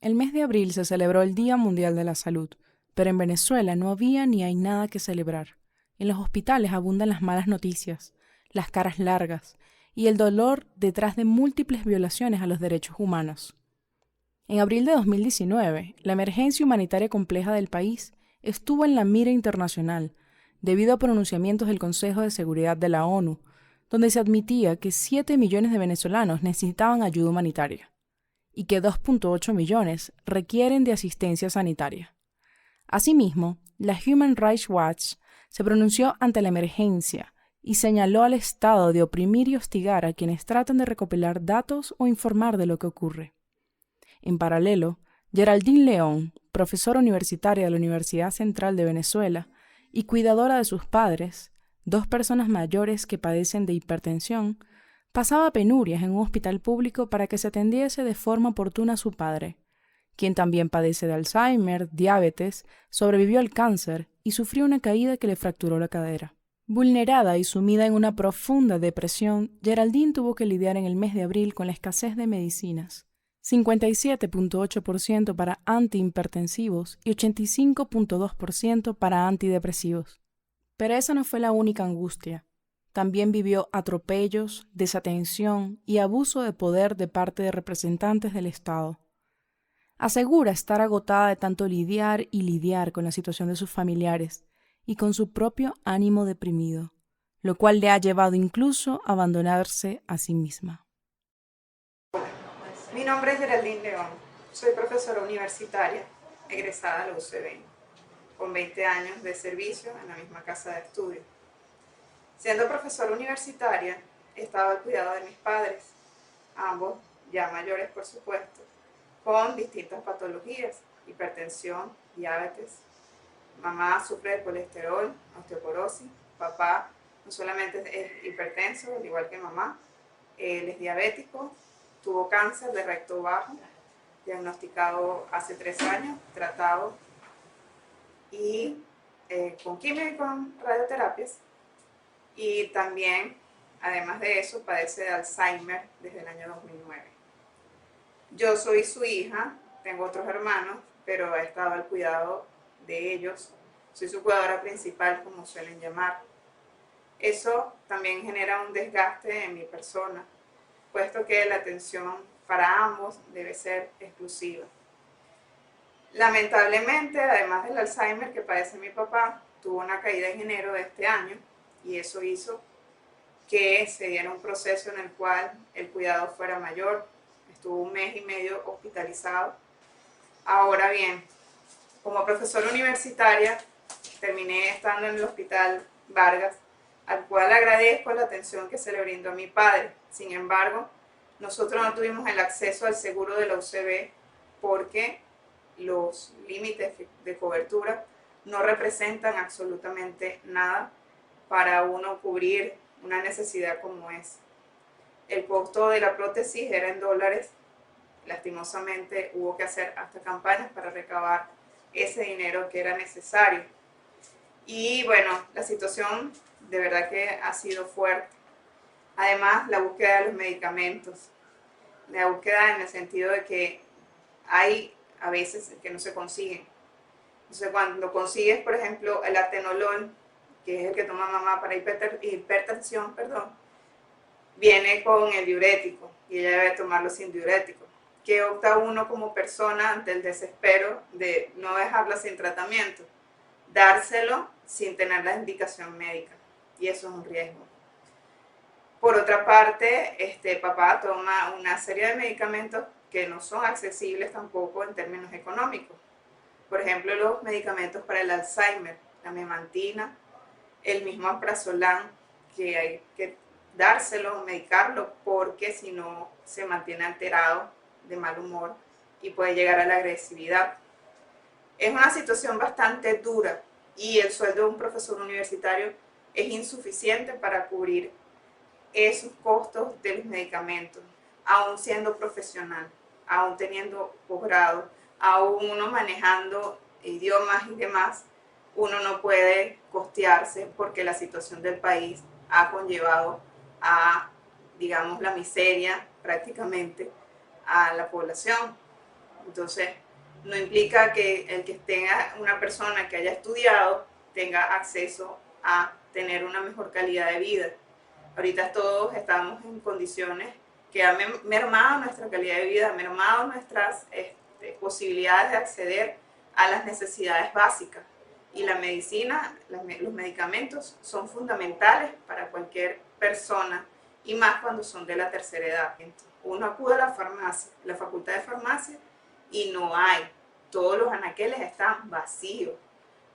El mes de abril se celebró el Día Mundial de la Salud, pero en Venezuela no había ni hay nada que celebrar. En los hospitales abundan las malas noticias, las caras largas y el dolor detrás de múltiples violaciones a los derechos humanos. En abril de 2019, la emergencia humanitaria compleja del país estuvo en la mira internacional debido a pronunciamientos del Consejo de Seguridad de la ONU, donde se admitía que 7 millones de venezolanos necesitaban ayuda humanitaria y que 2,8 millones requieren de asistencia sanitaria. Asimismo, la Human Rights Watch se pronunció ante la emergencia y señaló al Estado de oprimir y hostigar a quienes tratan de recopilar datos o informar de lo que ocurre. En paralelo, Geraldine León, profesora universitaria de la Universidad Central de Venezuela y cuidadora de sus padres, dos personas mayores que padecen de hipertensión, pasaba penurias en un hospital público para que se atendiese de forma oportuna a su padre, quien también padece de Alzheimer, diabetes, sobrevivió al cáncer y sufrió una caída que le fracturó la cadera. Vulnerada y sumida en una profunda depresión, Geraldine tuvo que lidiar en el mes de abril con la escasez de medicinas. 57,8% para antihipertensivos y 85,2% para antidepresivos. Pero esa no fue la única angustia. También vivió atropellos, desatención y abuso de poder de parte de representantes del Estado. Asegura estar agotada de tanto lidiar con la situación de sus familiares y con su propio ánimo deprimido, lo cual le ha llevado incluso a abandonarse a sí misma. Mi nombre es Geraldine León, soy profesora universitaria, egresada de la UCB, con 20 años de servicio en la misma casa de estudio. Siendo profesora universitaria, estaba al cuidado de mis padres, ambos ya mayores por supuesto, con distintas patologías, hipertensión, diabetes. Mamá sufre de colesterol, osteoporosis, papá no solamente es hipertenso, al igual que mamá, él es diabético, tuvo cáncer de recto bajo, diagnosticado hace 3 años, tratado y con quimio y con radioterapias. Y también, además de eso, padece de Alzheimer desde el año 2009. Yo soy su hija, tengo otros hermanos, pero he estado al cuidado de ellos. Soy su cuidadora principal, como suelen llamar. Eso también genera un desgaste en mi persona, puesto que la atención para ambos debe ser exclusiva. Lamentablemente, además del Alzheimer que padece mi papá, tuvo una caída en enero de este año y eso hizo que se diera un proceso en el cual el cuidado fuera mayor. Estuvo 1 mes y medio hospitalizado. Ahora bien, como profesora universitaria, terminé estando en el Hospital Vargas, al cual agradezco la atención que se le brindó a mi padre. Sin embargo, nosotros no tuvimos el acceso al seguro de la UCB porque los límites de cobertura no representan absolutamente nada para uno cubrir una necesidad como es. El costo de la prótesis era en dólares. Lastimosamente hubo que hacer hasta campañas para recabar ese dinero que era necesario. Y bueno, la situación de verdad que ha sido fuerte. Además, la búsqueda de los medicamentos. La búsqueda en el sentido de que hay a veces que no se consiguen. Entonces, cuando consigues, por ejemplo, el atenolol, que es el que toma mamá para hipertensión, viene con el diurético y ella debe tomarlo sin diurético. ¿Qué opta uno como persona ante el desespero de no dejarla sin tratamiento? Dárselo sin tener la indicación médica, y eso es un riesgo. Por otra parte, papá toma una serie de medicamentos que no son accesibles tampoco en términos económicos. Por ejemplo, los medicamentos para el Alzheimer, la memantina, el mismo alprazolam, que hay que dárselo, medicarlo, porque si no se mantiene alterado, de mal humor y puede llegar a la agresividad. Es una situación bastante dura y el sueldo de un profesor universitario es insuficiente para cubrir esos costos de los medicamentos, aún siendo profesional, aún teniendo posgrado, aún uno manejando idiomas y demás. Uno no puede costearse porque la situación del país ha conllevado digamos, la miseria prácticamente a la población. Entonces, no implica que el que tenga una persona que haya estudiado tenga acceso a tener una mejor calidad de vida. Ahorita todos estamos en condiciones que han mermado nuestra calidad de vida, han mermado nuestras posibilidades de acceder a las necesidades básicas. Y la medicina, los medicamentos son fundamentales para cualquier persona, y más cuando son de la tercera edad. Uno acude a la farmacia, la facultad de farmacia, y no hay. Todos los anaqueles están vacíos.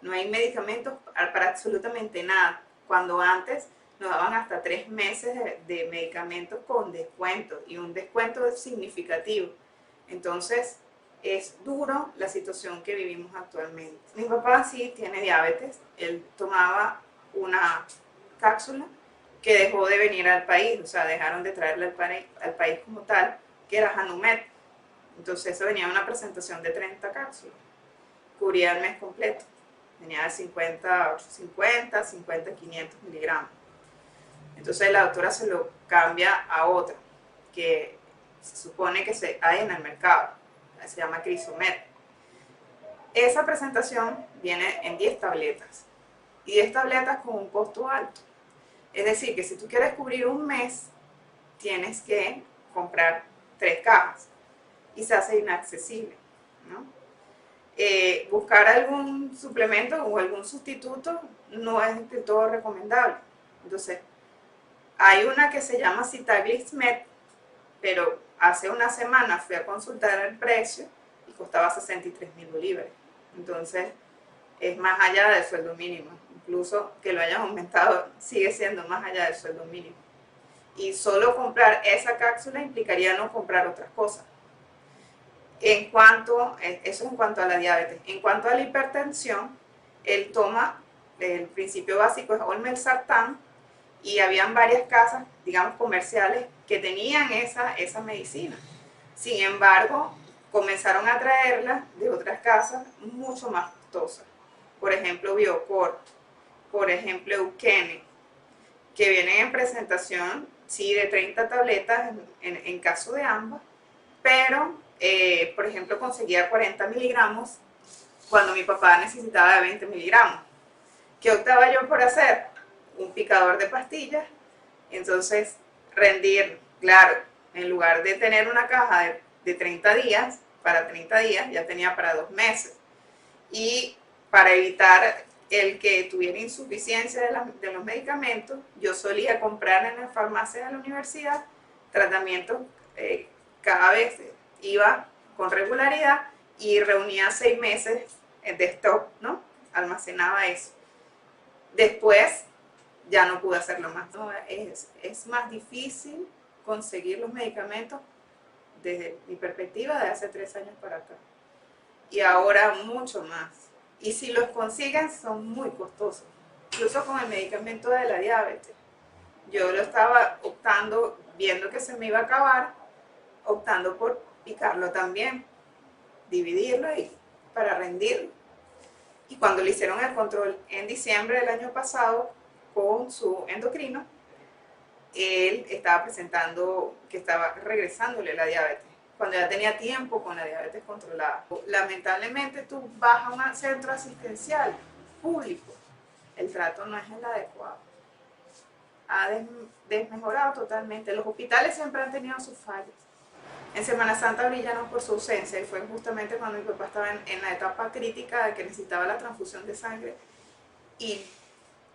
No hay medicamentos para absolutamente nada. Cuando antes nos daban hasta 3 meses de medicamentos con descuento, y un descuento significativo. Entonces, es duro la situación que vivimos actualmente. Mi papá sí tiene diabetes. Él tomaba una cápsula que dejó de venir al país, o sea, dejaron de traerle al país como tal, que era Hanumet. Entonces eso venía en una presentación de 30 cápsulas, cubría el mes completo, venía de 50, 500 miligramos. Entonces la doctora se lo cambia a otra, que se supone que hay en el mercado, se llama Crisomet. Esa presentación viene en 10 tabletas, y 10 tabletas con un costo alto. Es decir, que si tú quieres cubrir un mes, tienes que comprar 3 cajas, y se hace inaccesible, ¿no? Buscar algún suplemento o algún sustituto no es del todo recomendable. Entonces, hay una que se llama Sitagliptin, pero hace una semana fui a consultar el precio y costaba 63.000 bolívares. Entonces, es más allá del sueldo mínimo. Incluso que lo hayan aumentado, sigue siendo más allá del sueldo mínimo. Y solo comprar esa cápsula implicaría no comprar otras cosas. Eso es en cuanto a la diabetes. En cuanto a la hipertensión, él toma, el principio básico es olmesartán, y habían varias casas, digamos, comerciales que tenían esa medicina. Sin embargo, comenzaron a traerla de otras casas mucho más costosas. Por ejemplo, Biocor, por ejemplo, Eukene, que vienen en presentación, sí, de 30 tabletas en caso de ambas, pero, por ejemplo, conseguía 40 miligramos cuando mi papá necesitaba de 20 miligramos. ¿Qué optaba yo por hacer? Un picador de pastillas. Entonces, rendir, claro, en lugar de tener una caja de 30 días, para 30 días, ya tenía para 2 meses. Y para evitar el que tuviera insuficiencia de los medicamentos, yo solía comprar en la farmacia de la universidad tratamientos, cada vez iba con regularidad y reunía 6 meses de stock, ¿no? Almacenaba eso. Después ya no pude hacerlo más. No, es más difícil conseguir los medicamentos desde mi perspectiva de hace 3 años para acá. Y ahora mucho más. Y si los consiguen son muy costosos. Incluso con el medicamento de la diabetes. Yo lo estaba optando, viendo que se me iba a acabar, optando por picarlo también, dividirlo y para rendirlo. Y cuando le hicieron el control en diciembre del año pasado con su endocrino, él estaba presentando que estaba regresándole la diabetes, cuando ya tenía tiempo con la diabetes controlada. Lamentablemente tú vas a un centro asistencial público, el trato no es el adecuado. Ha desmejorado totalmente. Los hospitales siempre han tenido sus fallas. En Semana Santa brillaron por su ausencia, y fue justamente cuando mi papá estaba en la etapa crítica de que necesitaba la transfusión de sangre, y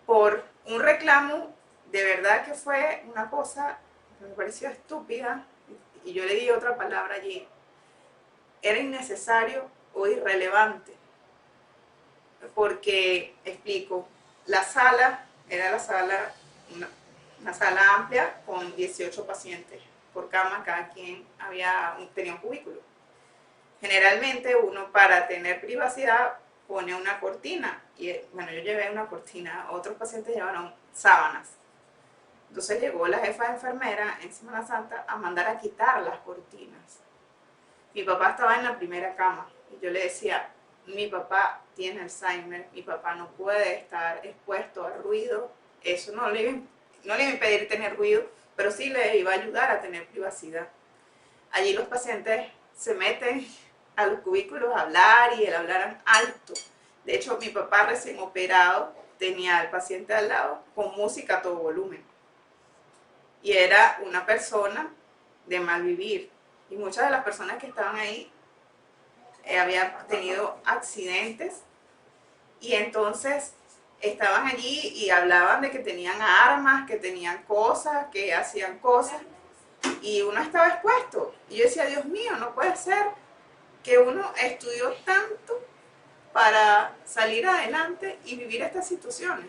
por un reclamo, de verdad que fue una cosa que me pareció estúpida, y yo le di otra palabra allí, era innecesario o irrelevante, porque, explico, la sala era una sala amplia con 18 pacientes por cama, cada quien tenía un cubículo. Generalmente uno, para tener privacidad, pone una cortina, y bueno, yo llevé una cortina, otros pacientes llevaron sábanas. Entonces llegó la jefa de enfermera en Semana Santa a mandar a quitar las cortinas. Mi papá estaba en la primera cama y yo le decía, mi papá tiene Alzheimer, mi papá no puede estar expuesto al ruido. Eso no le iba a impedir tener ruido, pero sí le iba a ayudar a tener privacidad. Allí los pacientes se meten a los cubículos a hablar y el hablaran alto. De hecho, mi papá recién operado tenía al paciente al lado con música a todo volumen. Y era una persona de mal vivir. Y muchas de las personas que estaban ahí habían tenido accidentes y entonces estaban allí y hablaban de que tenían armas, que tenían cosas, que hacían cosas y uno estaba expuesto. Y yo decía, Dios mío, no puede ser que uno estudió tanto para salir adelante y vivir estas situaciones.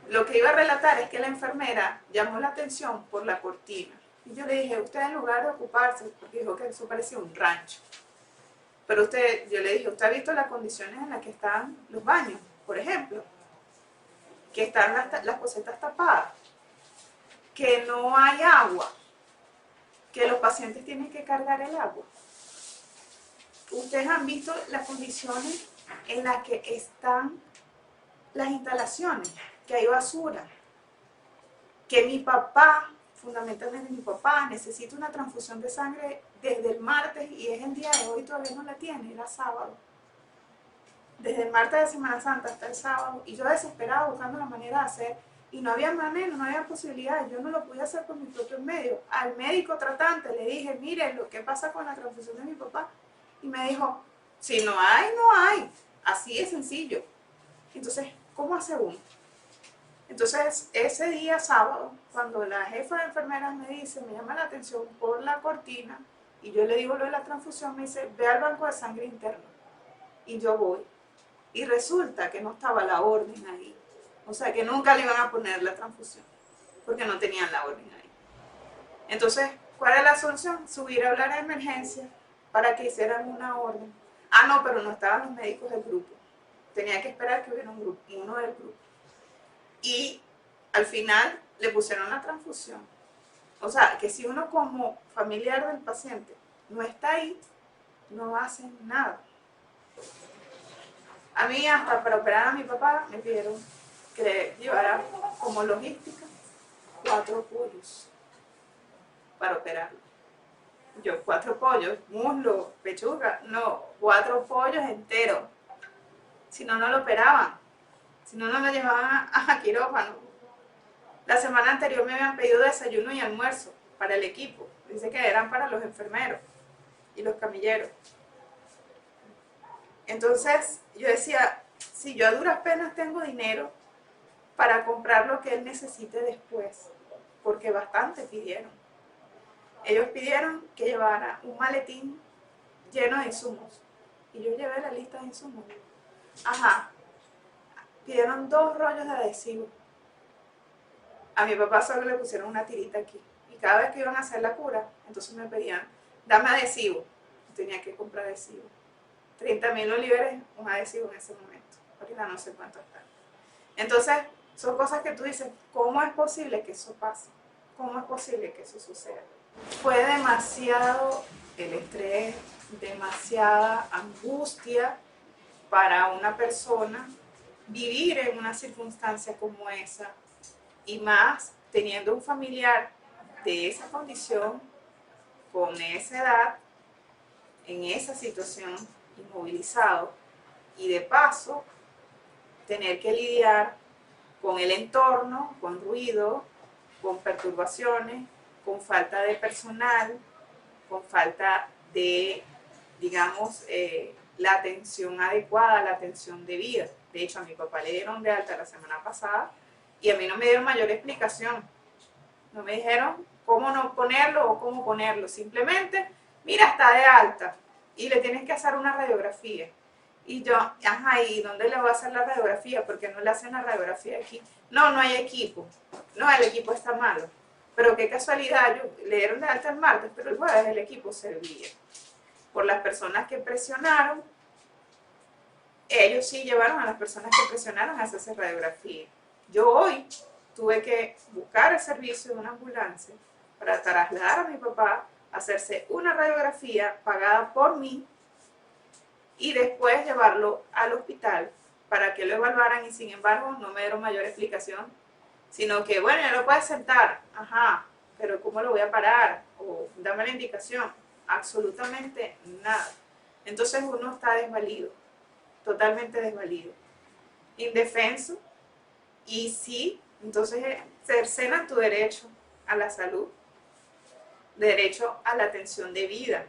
Lo que iba a relatar es que la enfermera llamó la atención por la cortina. Y yo le dije, usted en lugar de ocuparse, porque dijo que eso parecía un rancho. Pero usted, yo le dije, ¿usted ha visto las condiciones en las que están los baños, por ejemplo? Que están las posetas tapadas, que no hay agua, que los pacientes tienen que cargar el agua. Ustedes han visto las condiciones en las que están las instalaciones, que hay basura, que mi papá, fundamentalmente mi papá, necesita una transfusión de sangre desde el martes y es el día de hoy, todavía no la tiene, era sábado. Desde el martes de Semana Santa hasta el sábado, y yo desesperada buscando la manera de hacer, y no había manera, no había posibilidad, yo no lo podía hacer por mis propios medios. Al médico tratante le dije, mire, lo que pasa con la transfusión de mi papá, y me dijo, si no hay, no hay, así es sencillo. Entonces, ¿cómo hace uno? Entonces, ese día sábado, cuando la jefa de enfermeras me dice, me llama la atención por la cortina, y yo le digo lo de la transfusión, me dice, ve al banco de sangre interno. Y yo voy. Y resulta que no estaba la orden ahí. O sea, que nunca le iban a poner la transfusión, porque no tenían la orden ahí. Entonces, ¿cuál es la solución? Subir a hablar a emergencia para que hicieran una orden. Ah, no, pero no estaban los médicos del grupo. Tenía que esperar que hubiera uno del grupo. Y al final le pusieron la transfusión. O sea, que si uno como familiar del paciente no está ahí, no hacen nada. A mí hasta para operar a mi papá me pidieron que llevara como logística 4 pollos para operarlo. Yo 4 pollos, muslo, pechuga, no, 4 pollos enteros. Si no, no lo operaban. Si no, no lo llevaban a quirófano. La semana anterior me habían pedido desayuno y almuerzo para el equipo. Dice que eran para los enfermeros y los camilleros. Entonces yo decía, si yo a duras penas tengo dinero para comprar lo que él necesite después, porque bastante pidieron. Ellos pidieron que llevara un maletín lleno de insumos. Y yo llevé la lista de insumos. Ajá. Pidieron 2 rollos de adhesivo. A mi papá solo le pusieron una tirita aquí. Y cada vez que iban a hacer la cura, entonces me pedían, dame adhesivo. Tenía que comprar adhesivo. 30.000 bolívares, un adhesivo en ese momento. Ahorita no sé cuánto está. Entonces, son cosas que tú dices, ¿cómo es posible que eso pase? ¿Cómo es posible que eso suceda? Fue demasiado el estrés, demasiada angustia para una persona vivir en una circunstancia como esa, y más teniendo un familiar de esa condición, con esa edad, en esa situación, inmovilizado, y de paso tener que lidiar con el entorno, con ruido, con perturbaciones, con falta de personal, con falta de, digamos, la atención adecuada, la atención debida. De hecho, a mi papá le dieron de alta la semana pasada y a mí no me dieron mayor explicación. No me dijeron cómo no ponerlo o cómo ponerlo. Simplemente, mira, está de alta y le tienes que hacer una radiografía. Y yo, ajá, ¿y dónde le voy a hacer la radiografía? Porque no le hacen la radiografía aquí. No, no hay equipo. No, el equipo está malo. Pero qué casualidad, le dieron de alta el martes, pero el jueves el equipo servía. Por las personas que presionaron, ellos sí llevaron a las personas que presionaron a hacerse radiografía. Yo hoy tuve que buscar el servicio de una ambulancia para trasladar a mi papá a hacerse una radiografía pagada por mí y después llevarlo al hospital para que lo evaluaran y sin embargo no me dieron mayor explicación, sino que bueno, ya lo puedes sentar, ajá, pero ¿cómo lo voy a parar? O dame la indicación, absolutamente nada. Entonces uno está desvalido, totalmente desvalido, indefenso, y sí, entonces cercenan tu derecho a la salud, derecho a la atención de vida.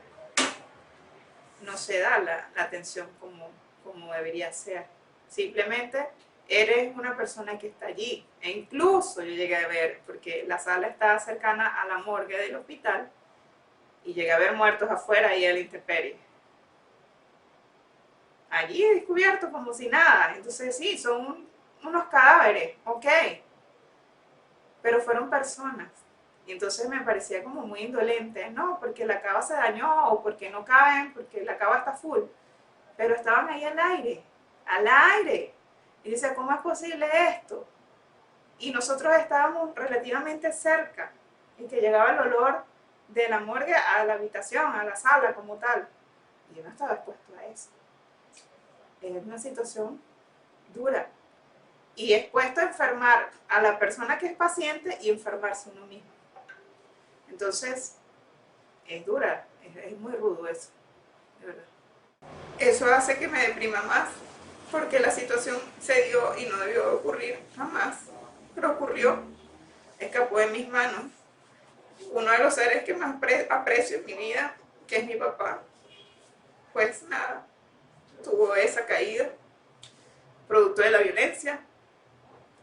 No se da la atención como debería ser. Simplemente eres una persona que está allí. E incluso yo llegué a ver, porque la sala está cercana a la morgue del hospital, y llegué a ver muertos afuera y a la intemperie. Allí descubierto como si nada. Entonces sí, son unos cadáveres, ok, pero fueron personas. Y entonces me parecía como muy indolente, no, porque la cava se dañó, o porque no caben, porque la cava está full. Pero estaban ahí al aire, al aire. Y dice, ¿cómo es posible esto? Y nosotros estábamos relativamente cerca, y que llegaba el olor de la morgue a la habitación, a la sala como tal. Y yo no estaba expuesto a eso. Es una situación dura. Y expuesto a enfermar a la persona que es paciente y enfermarse uno mismo. Entonces, es dura, es muy rudo eso, de verdad. Eso hace que me deprima más, porque la situación se dio y no debió ocurrir jamás, pero ocurrió, escapó de mis manos. Uno de los seres que más aprecio en mi vida, que es mi papá, pues nada, tuvo esa caída, producto de la violencia,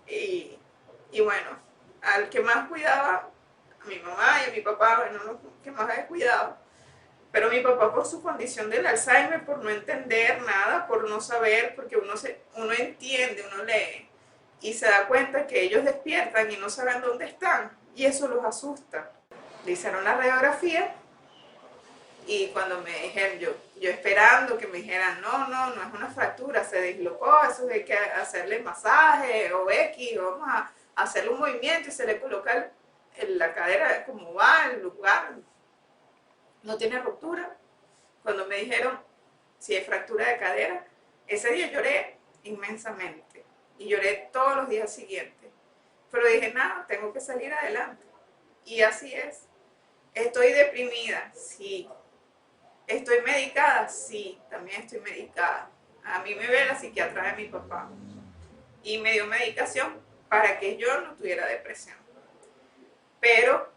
y bueno, al que más cuidaba, a mi mamá y a mi papá, bueno, lo que más he cuidado. Pero mi papá, por su condición del Alzheimer, por no entender nada, por no saber, porque uno entiende, uno lee y se da cuenta que ellos despiertan y no saben dónde están, y eso los asusta. Le hicieron la radiografía, y cuando me dijeron, yo esperando que me dijeran, no es una fractura, se dislocó, eso hay que hacerle masaje o X, o vamos a hacerle un movimiento y se le coloca la cadera como va, el lugar, no tiene ruptura. Cuando me dijeron si hay fractura de cadera, ese día lloré inmensamente, y lloré todos los días siguientes, pero dije, nada, tengo que salir adelante, y así es. Estoy deprimida, sí. ¿Estoy medicada? Sí, también estoy medicada. A mí me ve la psiquiatra de mi papá y me dio medicación para que yo no tuviera depresión. Pero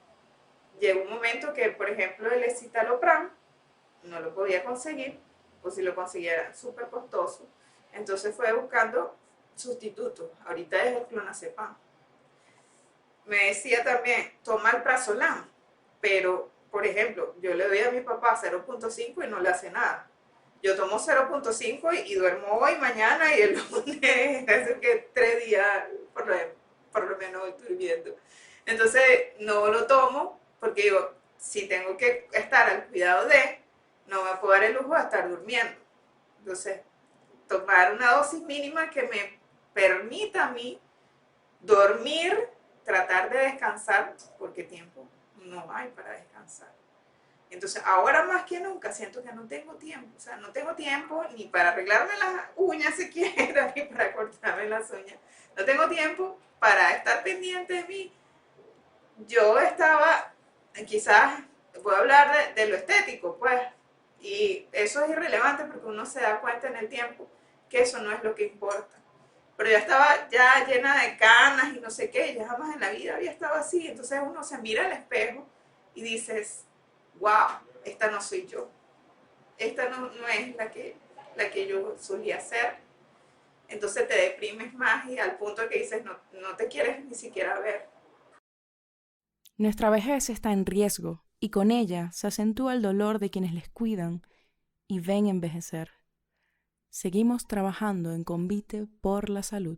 llegó un momento que, por ejemplo, el escitalopram no lo podía conseguir, o si lo conseguía era súper costoso. Entonces fue buscando sustitutos. Ahorita es el clonazepam. Me decía también, toma el prazolam, pero por ejemplo, yo le doy a mi papá 0.5 y no le hace nada. Yo tomo 0.5 y duermo hoy, mañana y el lunes, es decir, que 3 días por lo menos estoy viendo. Entonces no lo tomo porque digo, si tengo que estar al cuidado de, no me puedo dar el lujo de estar durmiendo. Entonces, tomar una dosis mínima que me permita a mí dormir, tratar de descansar, porque tiempo no hay para descansar. Entonces, ahora más que nunca siento que no tengo tiempo. O sea, no tengo tiempo ni para arreglarme las uñas siquiera, ni para cortarme las uñas. No tengo tiempo para estar pendiente de mí. Yo estaba, quizás, puedo hablar de lo estético, pues, y eso es irrelevante porque uno se da cuenta en el tiempo que eso no es lo que importa. Pero yo estaba ya llena de canas y no sé qué, ya jamás en la vida había estado así. Entonces uno se mira al espejo y dices, wow, esta no soy yo. Esta no es la que yo solía ser. Entonces te deprimes más y al punto que dices, no te quieres ni siquiera ver. Nuestra vejez está en riesgo y con ella se acentúa el dolor de quienes les cuidan y ven envejecer. Seguimos trabajando en Convite por la Salud.